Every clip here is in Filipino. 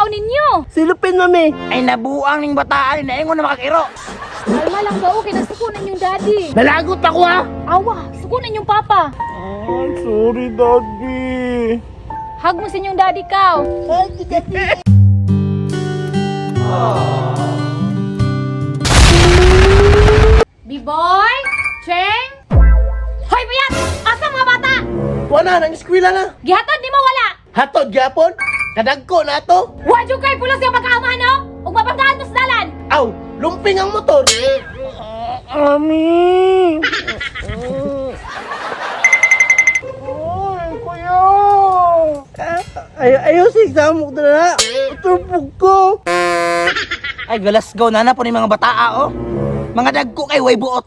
ikaw ninyo? Silupin, mami. Ay nabuang ning bataan na ingon na makakiro. Kalma lang ba? Okay, nasukunan yung daddy. Nalagot ako, ha? Awa, sukunan yung papa. Sorry, Daddy. Hug mo sa inyong daddy, Kao. B-boy? Cheng? Hoy, Payat! Asa mga bata? Wala, nang eskwela na. Gihatod di mo wala? Hatod, gyapon. Kadagko na to. Wadyo kay pulos yung pagkauma, no? Ug mapanggaan to sa dalan. Aw, lumping ang motor. Ami. Oy, kuya. Ayaw si exam mo na. Tupog ko. Ay galasgaw na po ni mga bataa oh. Mga dagko kay way buot.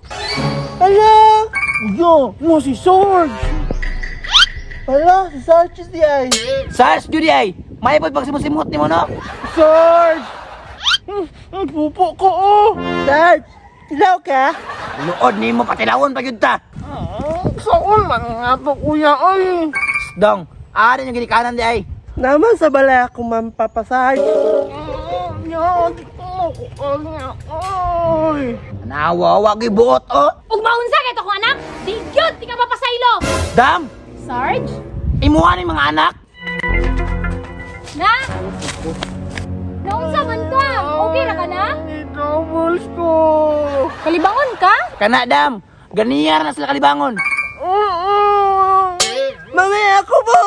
Ala. Yo, mo si Sarge. Ala, si Sarge is di ay. Sars judi ay. May pagsimot ni mo no. Sarge. Pupo ko oh. Sarge, ilaw ka? Luod ni mo patilawon pa gyud ta. Saan man nga to, kuya, ay. Dong, ari yung ginikanan di ay. Naman sa balay ako mampapasahe. Yan, ay. Nawawa gyud buot oh. Ug maunsa kay to ko anak? Di gyud ti ka mapasaylo. Dam, Sarge? imuha ni mga anak. Na? Naunsa man ka? Okay ra ka na? Doubles ko. Kalibangon ka? Kana dam, ganiyar na sila kalibangon. Mami, ako po.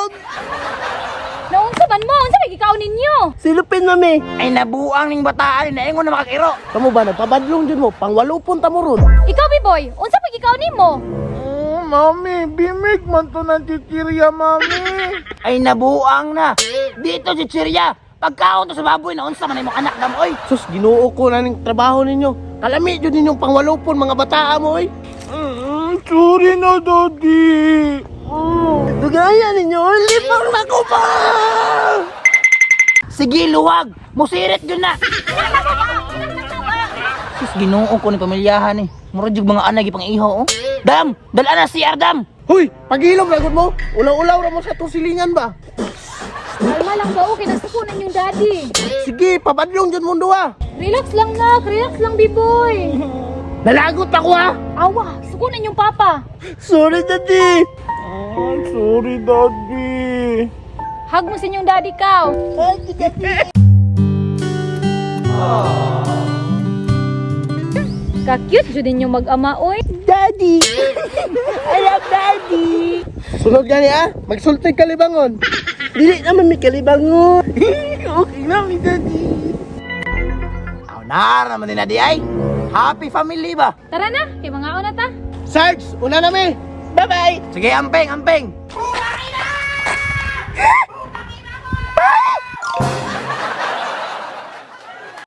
Naunsa man mo? Unsa may gikaw ninyo? Silupin, mami. Ay nabuang ning bataan na ingon na makakiro. Kamu ba, nagpabadlong dyan mo? Pangwalupon ta mo ron. Ikaw, B-boy, unsa may gikaw nimo? Mami, bimig man to ng titirya, mami. Ay nabuang na. Dito si Chirya. Pagkaon to sa baboy na unsa man imong anak dam oy. Sus, ginuo ko na ning trabaho ninyo. Kalami dyan ninyong pangwalupon, mga bataa mo, oy. Sorry na, Daddy. Dugaya ninyo, lipang na ko pa. Sige luwag, musirit yun na. Sus ginoo ko ni pamilyahan eh. Murag jud mga anak ipang iho oh. Dam, dala na si Ardam. Hoy, pag-ilog lagod mo. Ulaw-ulaw na mo sa tusilingan ba? Kalma lang ba? Okay, nasukunan yung daddy. Sige, pabadlong dyan mundo ah. Relax lang nak, relax lang, B-boy. Nalagot ako ah. Awa, sukunan yung papa. Sorry, Daddy. Sorry, Daddy. Hug mo sa inyong daddy, Kao. Ka-cute jud ninyo mag-ama, oy. Daddy. I love Daddy. Sunod gani ah. Magsultoy kalibangon. Dili naman may kalibangon. Okay na, mi Daddy. Aw nar naman din na di ay. Happy family ba? Tara na, kay mga ona ta. Sarge, una na mi. Bye-bye. Sige ampeng, ampeng.